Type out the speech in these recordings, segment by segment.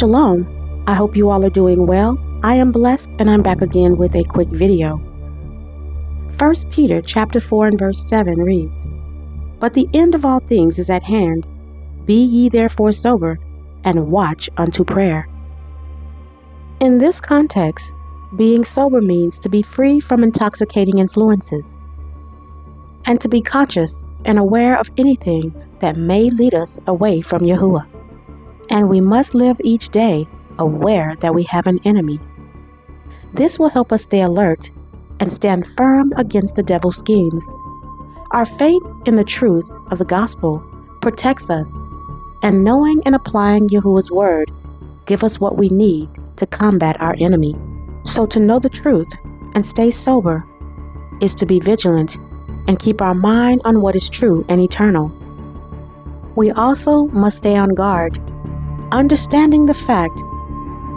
Shalom. I hope you all are doing well. I am blessed and I'm back again with a quick video. 1 Peter chapter 4 and verse 7 reads, "But the end of all things is at hand. Be ye therefore sober, and watch unto prayer." In this context, being sober means to be free from intoxicating influences, and to be conscious and aware of anything that may lead us away from Yahuwah. And we must live each day aware that we have an enemy. This will help us stay alert and stand firm against the devil's schemes. Our faith in the truth of the gospel protects us, and knowing and applying Yahuwah's word give us what we need to combat our enemy. So to know the truth and stay sober is to be vigilant and keep our mind on what is true and eternal. We also must stay on guard, understanding the fact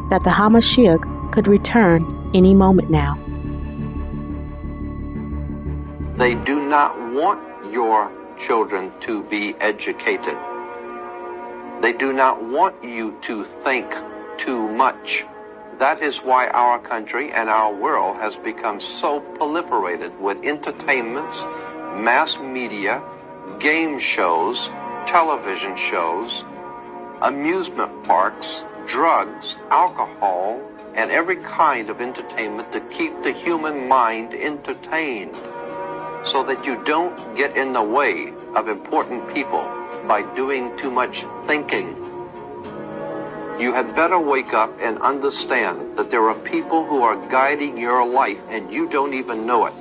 that the Hamashiach could return any moment now. They do not want your children to be educated. They do not want you to think too much. That is why our country and our world has become so proliferated with entertainments, mass media, game shows, television shows, amusement parks, drugs, alcohol, and every kind of entertainment to keep the human mind entertained, so that you don't get in the way of important people by doing too much thinking. You had better wake up and understand that there are people who are guiding your life and you don't even know it.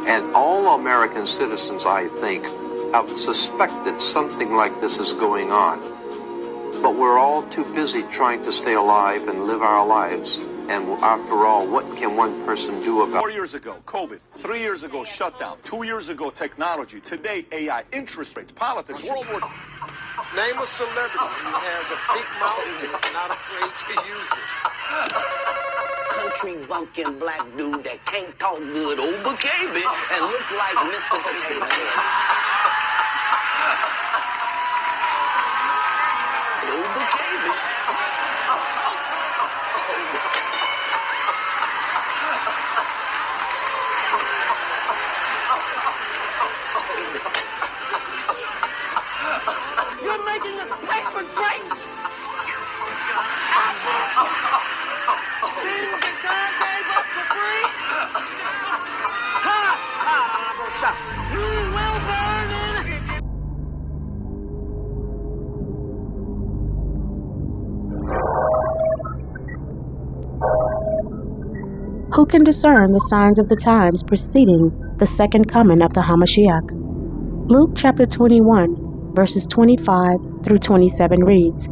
And all American citizens, I think, have suspected something like this is going on. But we're all too busy trying to stay alive and live our lives. And after all, what can one person do about it? 4 years ago, COVID. 3 years ago, shutdown. 2 years ago, technology. Today, AI, interest rates, politics, World War. Name a celebrity who has a big mouth and is not afraid to use it. Country bumpkin black dude that can't talk good over KB and look like Mr. Potato Head. Over KB. You're making us pay for drinks! Things that God gave us for free? Ha! Ha! I'm gonna shop. You will burn in. Who can discern the signs of the times preceding the second coming of the Hamashiach? Luke chapter 21, verses 25 through 27 reads,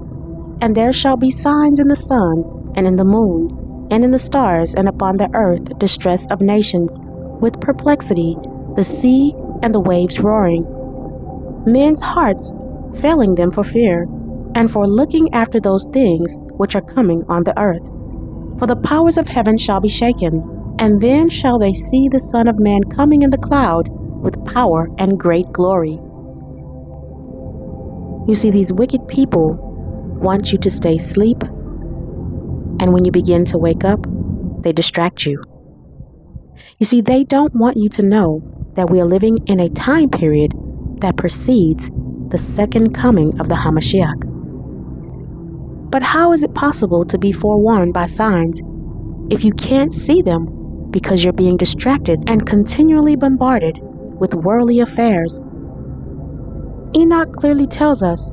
"And there shall be signs in the sun, and in the moon, and in the stars, and upon the earth distress of nations, with perplexity, the sea and the waves roaring, men's hearts failing them for fear, and for looking after those things which are coming on the earth. For the powers of heaven shall be shaken, and then shall they see the Son of Man coming in the cloud with power and great glory." You see, these wicked people want you to stay asleep, and when you begin to wake up, they distract you. You see, they don't want you to know that we are living in a time period that precedes the second coming of the Hamashiach. But how is it possible to be forewarned by signs if you can't see them because you're being distracted and continually bombarded with worldly affairs? Enoch clearly tells us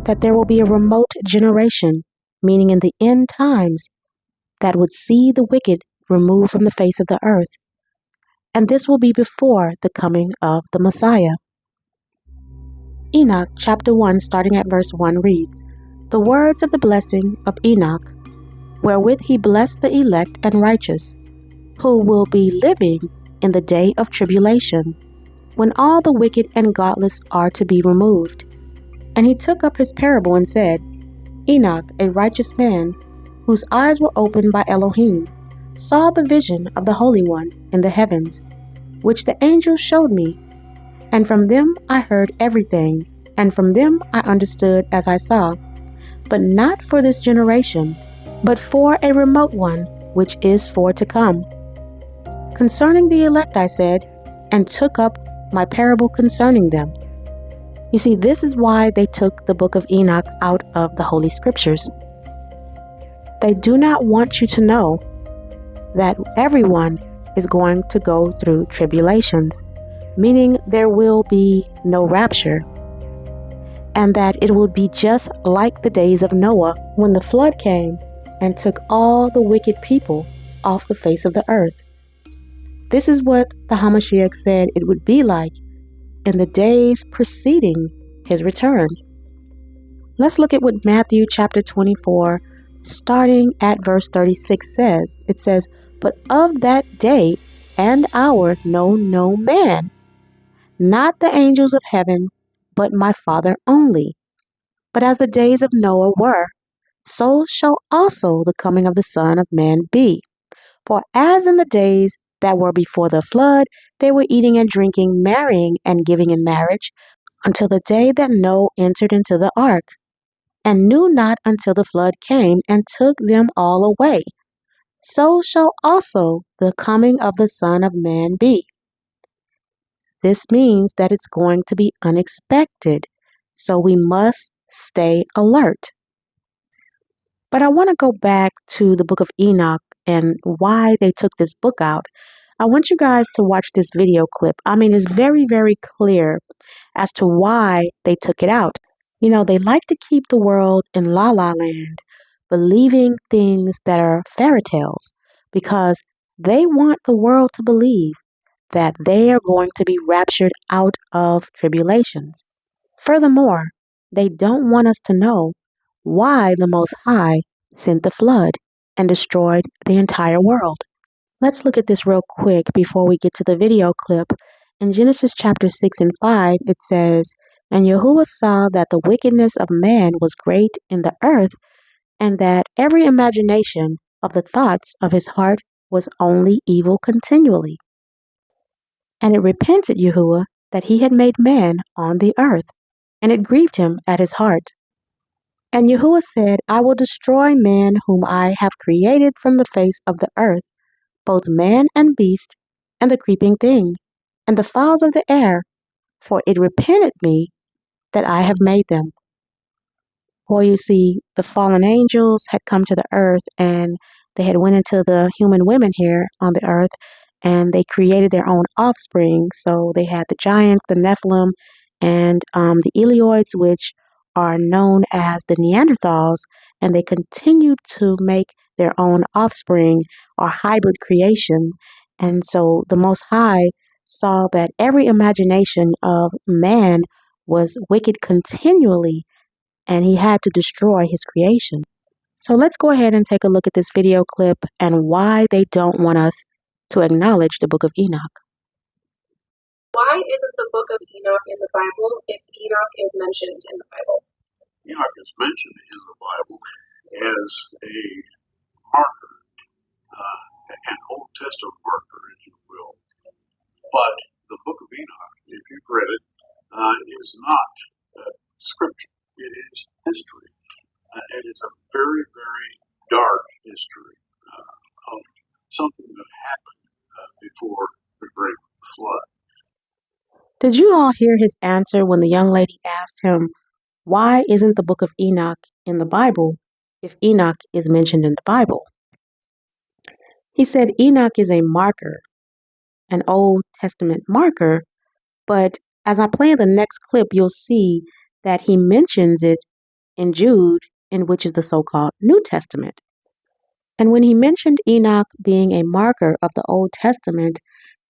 that there will be a remote generation, meaning in the end times, that would see the wicked removed from the face of the earth. And this will be before the coming of the Messiah. Enoch chapter 1 starting at verse 1 reads, "The words of the blessing of Enoch, wherewith he blessed the elect and righteous, who will be living in the day of tribulation, when all the wicked and godless are to be removed. And he took up his parable and said, Enoch, a righteous man, whose eyes were opened by Elohim, saw the vision of the Holy One in the heavens, which the angel showed me. And from them I heard everything, and from them I understood as I saw. but not for this generation, but for a remote one, which is for to come. Concerning the elect, I said, and took up my parable concerning them. You see, this is why they took the book of Enoch out of the Holy Scriptures. They do not want you to know that everyone is going to go through tribulations, meaning there will be no rapture, and that it will be just like the days of Noah when the flood came and took all the wicked people off the face of the earth. This is what the Hamashiach said it would be like in the days preceding his return. Let's look at what Matthew chapter 24, starting at verse 36 says. It says, "But of that day and hour know no man, not the angels of heaven, but my Father only. But as the days of Noah were, so shall also the coming of the Son of Man be. For as in the days that were before the flood, they were eating and drinking, marrying and giving in marriage, until the day that Noah entered into the ark, and knew not until the flood came and took them all away. So shall also the coming of the Son of Man be." This means that it's going to be unexpected, so we must stay alert. But I want to go back to the book of Enoch and why they took this book out. I want you guys to watch this video clip. I mean, it's very, very clear as to why they took it out. You know, they like to keep the world in la la land, believing things that are fairy tales, because they want the world to believe that they are going to be raptured out of tribulations. Furthermore, they don't want us to know why the Most High sent the flood and destroyed the entire world. Let's look at this real quick before we get to the video clip. In Genesis chapter 6 and 5, it says, "And Yahuwah saw that the wickedness of man was great in the earth, and that every imagination of the thoughts of his heart was only evil continually. And it repented Yahuwah that he had made man on the earth, and it grieved him at his heart. And Yahuwah said, I will destroy man whom I have created from the face of the earth, both man and beast, and the creeping thing, and the fowls of the air, for it repented me that I have made them." Well, you see, the fallen angels had come to the earth, and they had went into the human women here on the earth, and they created their own offspring. So they had the giants, the Nephilim, and the Elioids, which are known as the Neanderthals, and they continued to make their own offspring or hybrid creation. And so the Most High saw that every imagination of man was wicked continually, and he had to destroy his creation. So let's go ahead and take a look at this video clip and why they don't want us to acknowledge the book of Enoch. Why isn't the book of Enoch in the Bible if Enoch is mentioned in the Bible? Enoch is mentioned in the Bible as a marker, an Old Testament marker, if you will. But the book of Enoch, if you've read it, is not scripture. It is history. It is a very, very dark history of something that happened before the great flood. Did you all hear his answer when the young lady asked him, why isn't the book of Enoch in the Bible if Enoch is mentioned in the Bible? He said Enoch is a marker, an Old Testament marker, but as I play the next clip, you'll see that he mentions it in Jude, in which is the so-called New Testament. And when he mentioned Enoch being a marker of the Old Testament,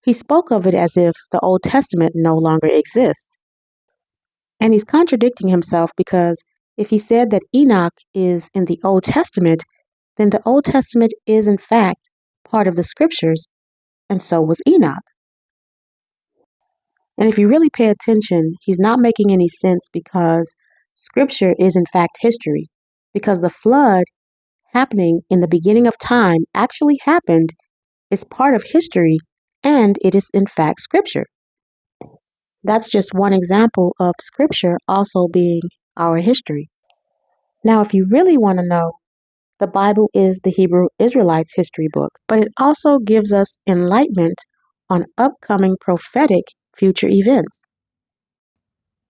he spoke of it as if the Old Testament no longer exists. And he's contradicting himself, because if he said that Enoch is in the Old Testament, then the Old Testament is in fact part of the scriptures, and so was Enoch. And if you really pay attention, he's not making any sense, because scripture is in fact history, because the flood happening in the beginning of time actually happened, is part of history, and it is in fact scripture. That's just one example of scripture also being our history. Now, if you really want to know, the Bible is the Hebrew Israelites' history book, but it also gives us enlightenment on upcoming prophetic future events.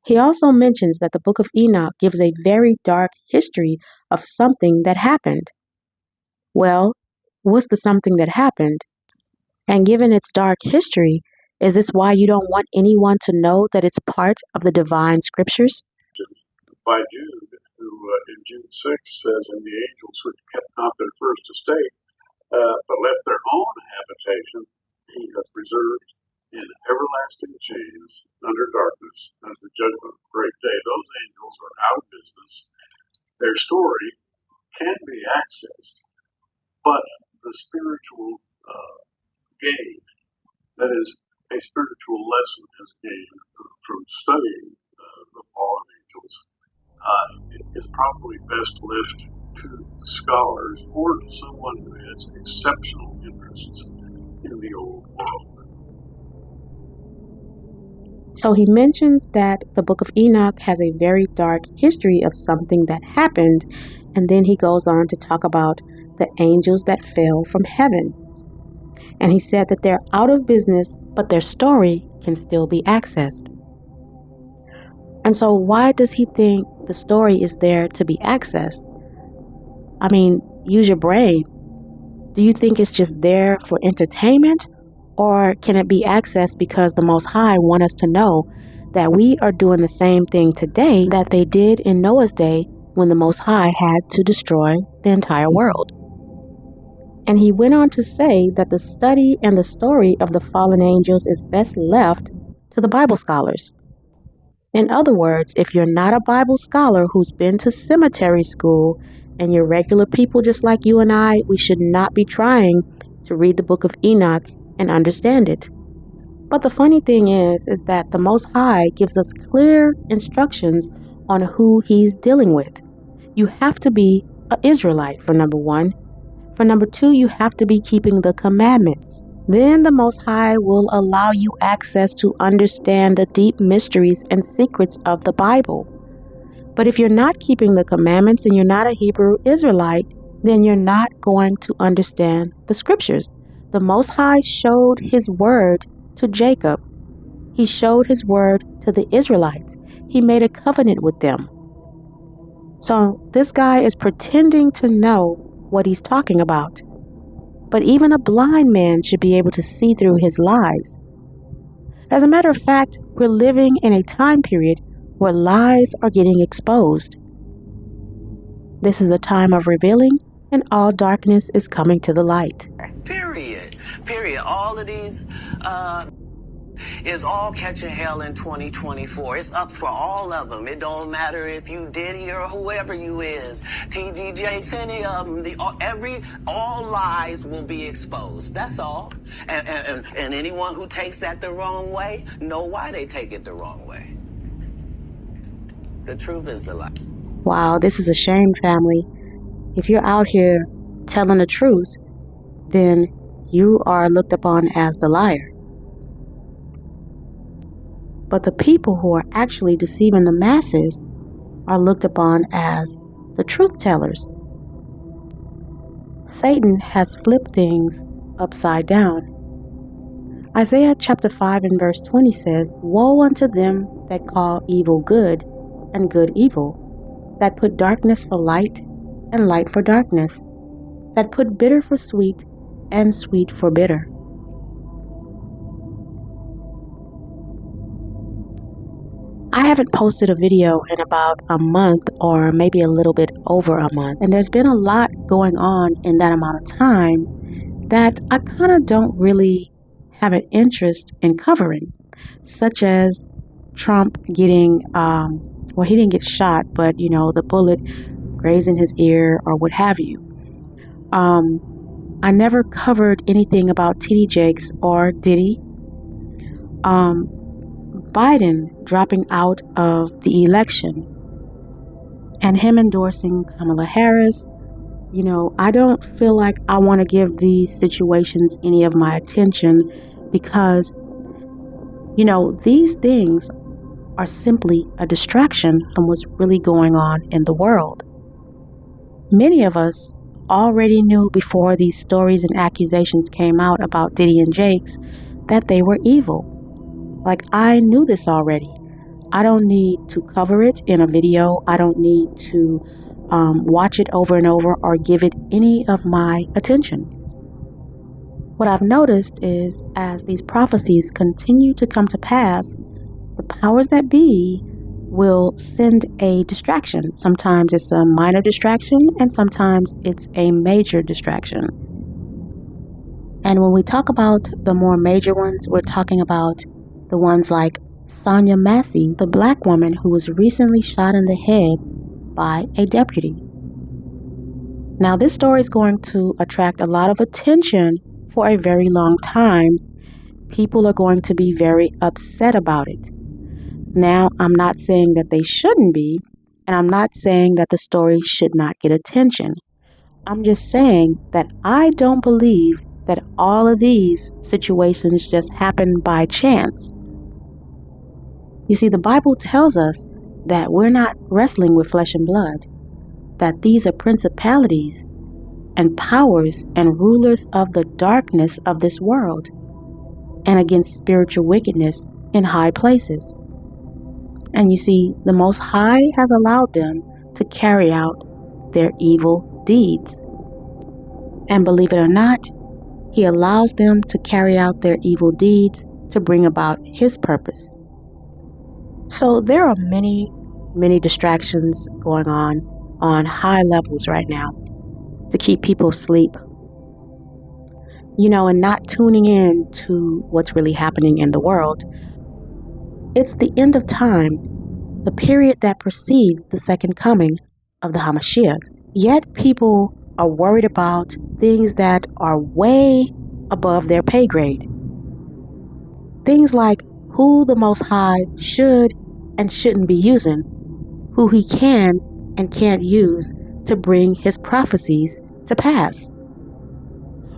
He also mentions that the book of Enoch gives a very dark history of something that happened. Well, what's the something that happened? And given its dark history, is this why you don't want anyone to know that it's part of the divine scriptures? By Jude, who in Jude 6 says, "And the angels which kept not their first estate, but left their own habitation, he hath reserved in everlasting chains under darkness unto the judgment of the great day." Those angels are out of business. Their story can be accessed, but the spiritual gain, that is, a spiritual lesson is gained from studying the fallen angels, is probably best left to the scholars or to someone who has exceptional interests in the old world. So he mentions that the book of Enoch has a very dark history of something that happened, and then he goes on to talk about the angels that fell from heaven. And he said that they're out of business, but their story can still be accessed. And so why does he think the story is there to be accessed? I mean, use your brain. Do you think it's just there for entertainment? Or can it be accessed because the Most High want us to know that we are doing the same thing today that they did in Noah's day when the Most High had to destroy the entire world? And he went on to say that the study and the story of the fallen angels is best left to the Bible scholars. In other words, if you're not a Bible scholar who's been to cemetery school and you're regular people just like you and I, we should not be trying to read the book of Enoch and understand it. But the funny thing is that the Most High gives us clear instructions on who he's dealing with. You have to be an Israelite, for number one. For number two, you have to be keeping the commandments. Then the Most High will allow you access to understand the deep mysteries and secrets of the Bible. But if you're not keeping the commandments and you're not a Hebrew Israelite, then you're not going to understand the scriptures. The Most High showed his word to Jacob. He showed his word to the Israelites. He made a covenant with them. So this guy is pretending to know what he's talking about. But even a blind man should be able to see through his lies. As a matter of fact, we're living in a time period where lies are getting exposed. This is a time of revealing, and all darkness is coming to the light. Period. All of these is all catching hell in 2024. It's up for all of them. It don't matter if you Diddy or whoever you is, TG Jakes, any of them. All lies will be exposed. That's all. And anyone who takes that the wrong way, know why they take it the wrong way. The truth is the lie. Wow, this is a shame, family. If you're out here telling the truth, then you are looked upon as the liar. But the people who are actually deceiving the masses are looked upon as the truth tellers. Satan has flipped things upside down. Isaiah chapter 5 and verse 20 says, "Woe unto them that call evil good and good evil, that put darkness for light and light for darkness, that put bitter for sweet and sweet for bitter." I haven't posted a video in about a month or maybe a little bit over a month, and there's been a lot going on in that amount of time that I kind of don't really have an interest in covering, such as Trump getting, well, he didn't get shot, but the bullet grazing his ear or what have you. I never covered anything about TD Jakes or Diddy. Biden dropping out of the election and him endorsing Kamala Harris. I don't feel like I want to give these situations any of my attention because, these things are simply a distraction from what's really going on in the world. Many of us already knew before these stories and accusations came out about Diddy and Jakes that they were evil. Like, I knew this already. I don't need to cover it in a video. I don't need to watch it over and over or give it any of my attention. What I've noticed is as these prophecies continue to come to pass, the powers that be will send a distraction. Sometimes it's a minor distraction and sometimes it's a major distraction. And when we talk about the more major ones, we're talking about the ones like Sonia Massey, the black woman who was recently shot in the head by a deputy. Now, this story is going to attract a lot of attention for a very long time. People are going to be very upset about it. Now, I'm not saying that they shouldn't be, and I'm not saying that the story should not get attention. I'm just saying that I don't believe that all of these situations just happen by chance. You see, the Bible tells us that we're not wrestling with flesh and blood, that these are principalities and powers and rulers of the darkness of this world, and against spiritual wickedness in high places. And you see, the Most High has allowed them to carry out their evil deeds. And believe it or not, He allows them to carry out their evil deeds to bring about His purpose. So there are many distractions going on high levels right now to keep people asleep, and not tuning in to what's really happening in the world. It's the end of time, the period that precedes the second coming of the Hamashiach. Yet people are worried about things that are way above their pay grade. Things like who the Most High should and shouldn't be using, who He can and can't use to bring His prophecies to pass,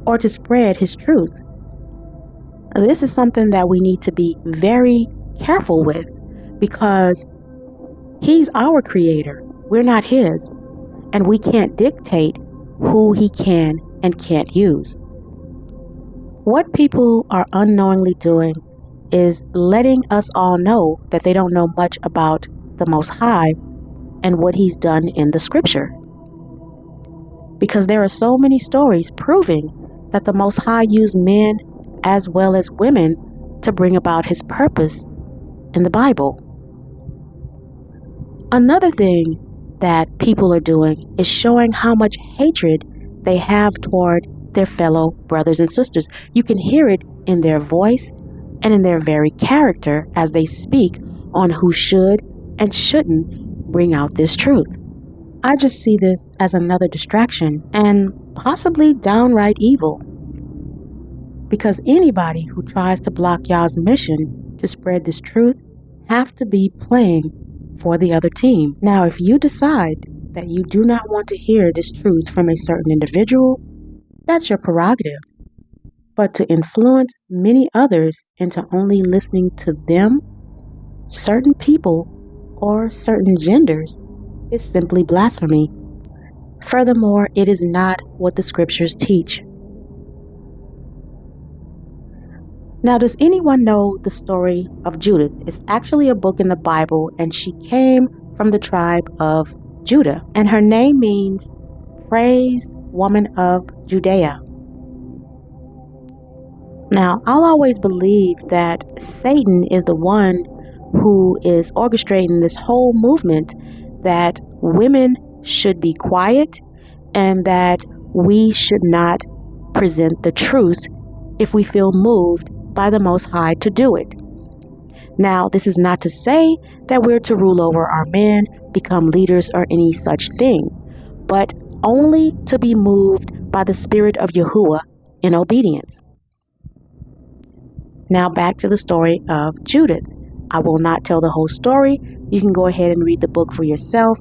or to spread His truth. This is something that we need to be very careful with, because He's our creator. We're not His, and we can't dictate who He can and can't use. What people are unknowingly doing is letting us all know that they don't know much about the Most High and what He's done in the scripture. Because there are so many stories proving that the Most High used men as well as women to bring about His purpose in the Bible. Another thing that people are doing is showing how much hatred they have toward their fellow brothers and sisters. You can hear it in their voice and in their very character as they speak on who should and shouldn't bring out this truth. I just see this as another distraction and possibly downright evil. Because anybody who tries to block YAH'S mission to spread this truth have to be playing for the other team. Now, if you decide that you do not want to hear this truth from a certain individual, that's your prerogative. But to influence many others into only listening to them, certain people, or certain genders is simply blasphemy. Furthermore, it is not what the scriptures teach. Now, does anyone know the story of Judith? It's actually a book in the Bible, and she came from the tribe of Judah, and her name means praised woman of Judea. Now, I'll always believe that Satan is the one who is orchestrating this whole movement, that women should be quiet and that we should not present the truth if we feel moved by the Most High to do it. Now, this is not to say that we're to rule over our men, become leaders, or any such thing, but only to be moved by the Spirit of Yahuwah in obedience. Now back to the story of Judith. I will not tell the whole story. You can go ahead and read the book for yourself.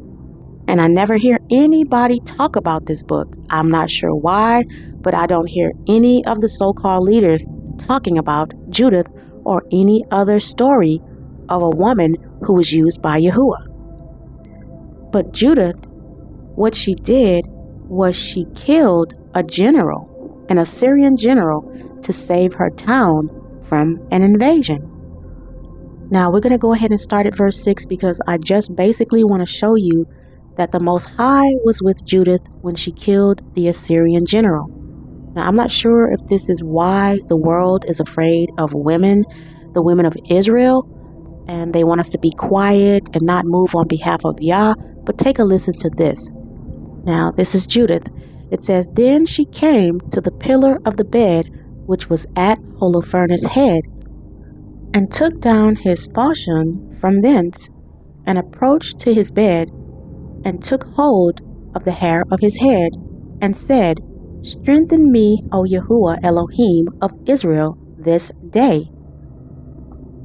And I never hear anybody talk about this book. I'm not sure why, but I don't hear any of the so-called leaders talking about Judith or any other story of a woman who was used by Yahuwah. But Judith, what she did was she killed a general, an Assyrian general, to save her town from an invasion. Now we're going to go ahead and start at verse 6 because I just basically want to show you that the Most High was with Judith when she killed the Assyrian general. Now I'm not sure if this is why the world is afraid of women, the women of Israel, and they want us to be quiet and not move on behalf of Yah, but take a listen to this. Now this is Judith. It says, "Then she came to the pillar of the bed which was at Holofernes' head, and took down his falchion from thence, and approached to his bed, and took hold of the hair of his head, and said, Strengthen me, O Yahuwah Elohim of Israel, this day.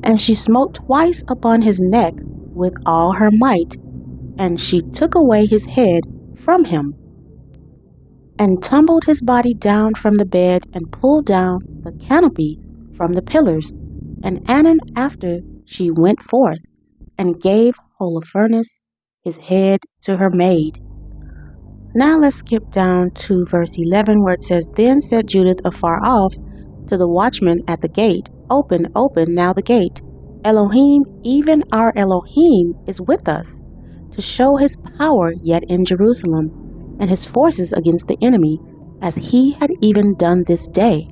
And she smote twice upon his neck with all her might, and she took away his head from him, and tumbled his body down from the bed, and pulled down the canopy from the pillars. And anon after she went forth, and gave Holofernes his head to her maid." Now let's skip down to verse 11, where it says, "Then said Judith afar off to the watchman at the gate, Open, open now the gate. Elohim, even our Elohim, is with us, to show his power yet in Jerusalem, and his forces against the enemy, as he had even done this day."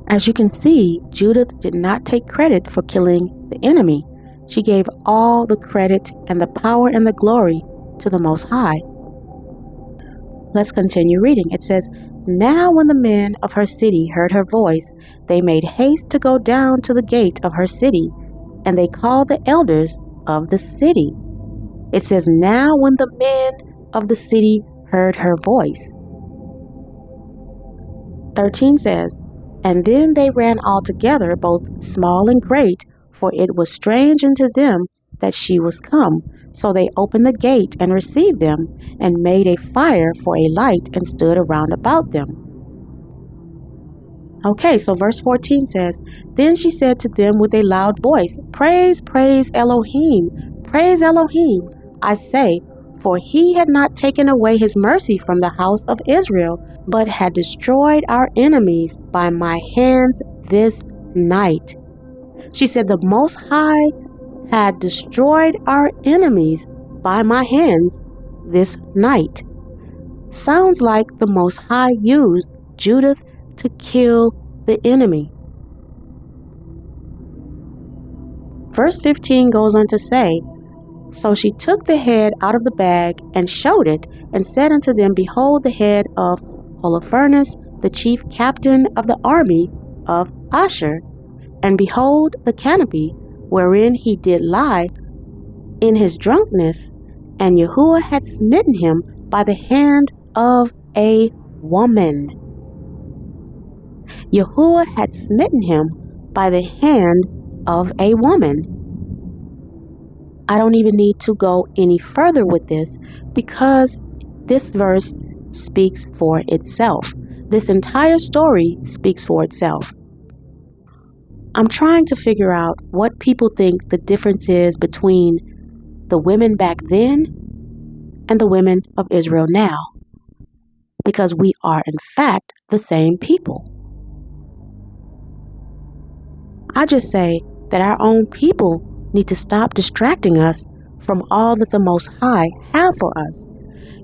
As you can see, Judith did not take credit for killing the enemy. She gave all the credit and the power and the glory to the Most High. Let's continue reading. It says, "Now when the men of her city heard her voice, they made haste to go down to the gate of her city, and they called the elders of the city." It says, "Now when the men of the city heard her voice." 13 says, "And then they ran all together, both small and great, for it was strange unto them that she was come. So they opened the gate and received them, and made a fire for a light, and stood around about them." Okay, so verse 14 says, "Then she said to them with a loud voice, Praise, praise Elohim, praise Elohim, I say, for he had not taken away his mercy from the house of Israel, but had destroyed our enemies by my hands this night." She said, "The Most High had destroyed our enemies by my hands this night." Sounds like the Most High used Judith to kill the enemy. Verse 15 goes on to say, "So she took the head out of the bag, and showed it, and said unto them, Behold the head of Holofernes, the chief captain of the army of Ashur, and behold the canopy wherein he did lie in his drunkenness, and Yahuwah had smitten him by the hand of a woman." Yahuwah had smitten him by the hand of a woman. I don't even need to go any further with this because this verse speaks for itself. This entire story speaks for itself. I'm trying to figure out what people think the difference is between the women back then and the women of Israel now, because we are in fact the same people. I just say that our own people need to stop distracting us from all that the Most High have for us.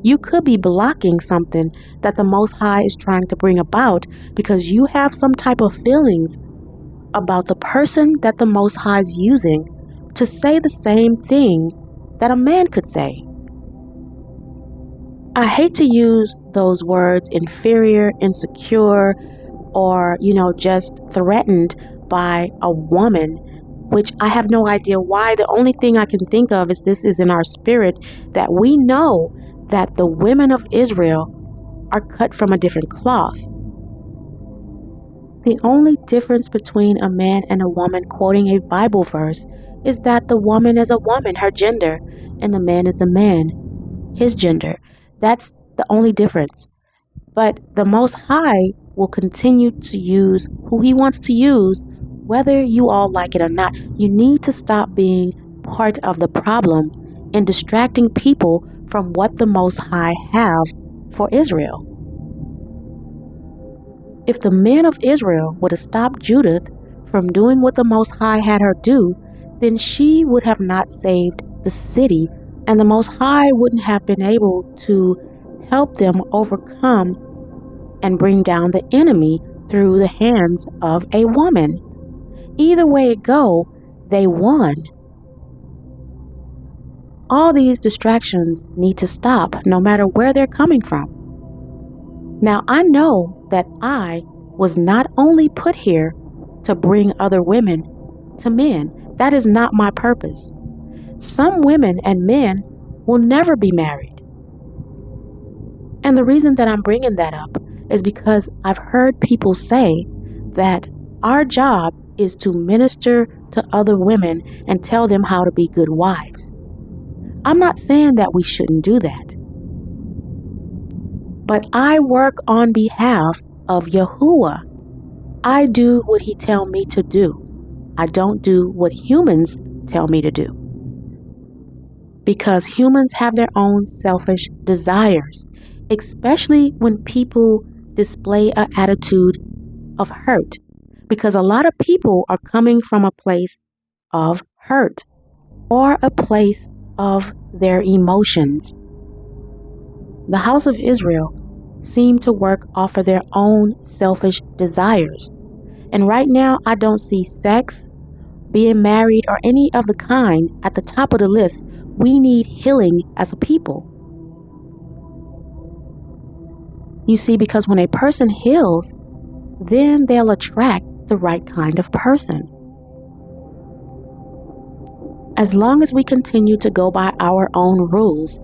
You could be blocking something that the Most High is trying to bring about because you have some type of feelings about the person that the Most High is using to say the same thing that a man could say. I hate to use those words inferior, insecure, or, just threatened by a woman, which I have no idea why. The only thing I can think of is this is in our spirit, that we know that the women of Israel are cut from a different cloth. The only difference between a man and a woman quoting a Bible verse is that the woman is a woman, her gender, and the man is a man, his gender. That's the only difference. But the Most High will continue to use who he wants to use, whether you all like it or not. You need to stop being part of the problem and distracting people from what the Most High have for Israel. If the men of Israel would have stopped Judith from doing what the Most High had her do, then she would have not saved the city, and the Most High wouldn't have been able to help them overcome and bring down the enemy through the hands of a woman. Either way it go, they won. All these distractions need to stop, no matter where they're coming from. Now, I know that I was not only put here to bring other women to men. That is not my purpose. Some women and men will never be married. And the reason that I'm bringing that up is because I've heard people say that our job is to minister to other women and tell them how to be good wives. I'm not saying that we shouldn't do that. But I work on behalf of Yahuwah. I do what he tell me to do. I don't do what humans tell me to do. Because humans have their own selfish desires, especially when people display an attitude of hurt. Because a lot of people are coming from a place of hurt or a place of their emotions. The house of Israel seem to work off of their own selfish desires. And right now, I don't see sex, being married, or any of the kind at the top of the list. We need healing as a people. You see, because when a person heals, then they'll attract the right kind of person. As long as we continue to go by our own rules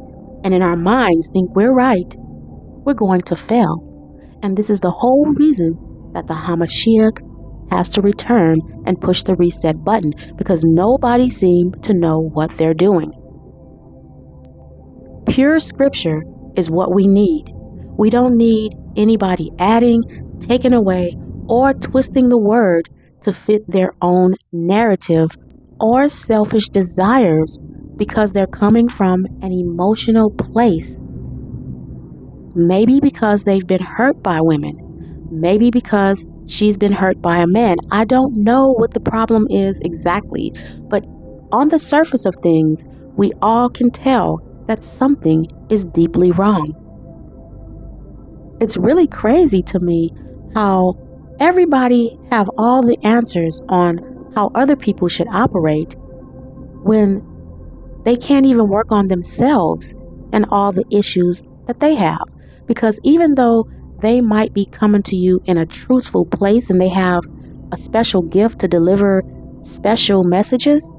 and in our minds think we're right, we're going to fail. And this is the whole reason that the Hamashiach has to return and push the reset button, because nobody seems to know what they're doing. Pure scripture is what we need. We don't need anybody adding, taking away, or twisting the word to fit their own narrative or selfish desires, because they're coming from an emotional place. Maybe because they've been hurt by women. Maybe because she's been hurt by a man. I don't know what the problem is exactly, but on the surface of things, we all can tell that something is deeply wrong. It's really crazy to me how everybody have all the answers on how other people should operate when they can't even work on themselves and all the issues that they have. Because even though they might be coming to you in a truthful place and they have a special gift to deliver special messages,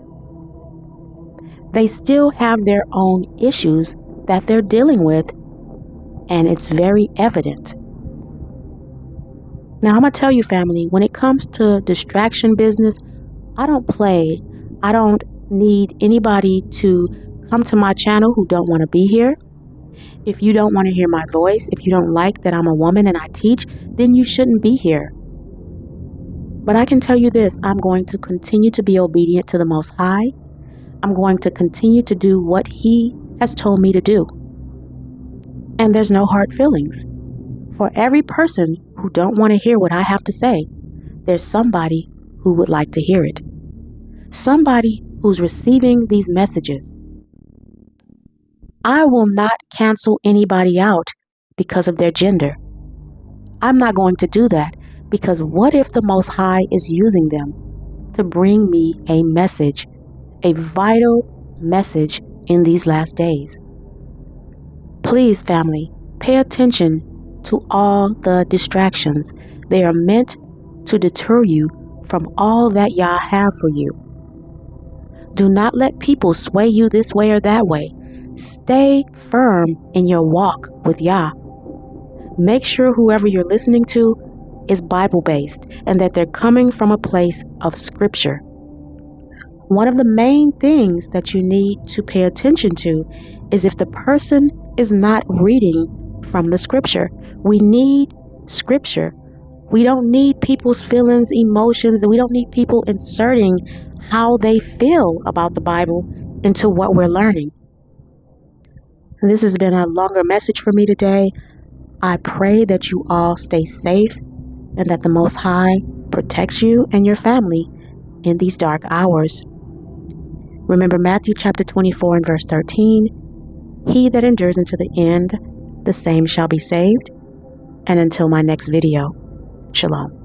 they still have their own issues that they're dealing with, and it's very evident. Now, I'm going to tell you, family, when it comes to distraction business, I don't play. I don't need anybody to come to my channel who don't want to be here. If you don't want to hear my voice, if you don't like that I'm a woman and I teach, then you shouldn't be here. But I can tell you this, I'm going to continue to be obedient to the Most High. I'm going to continue to do what He has told me to do. And there's no hard feelings. For every person who don't want to hear what I have to say, there's somebody who would like to hear it. Somebody who's receiving these messages. I will not cancel anybody out because of their gender. I'm not going to do that, because what if the Most High is using them to bring me a message, a vital message in these last days? Please, family, pay attention to all the distractions. They are meant to deter you from all that Yah have for you. Do not let people sway you this way or that way. Stay firm in your walk with Yah. Make sure whoever you're listening to is Bible-based and that they're coming from a place of scripture. One of the main things that you need to pay attention to is if the person is not reading from the scripture. We need scripture. We don't need people's feelings, emotions, and we don't need people inserting how they feel about the Bible into what we're learning. This has been a longer message for me today. I pray that you all stay safe and that the Most High protects you and your family in these dark hours. Remember Matthew chapter 24 and verse 13, "He that endures unto the end, the same shall be saved." And until my next video, shalom.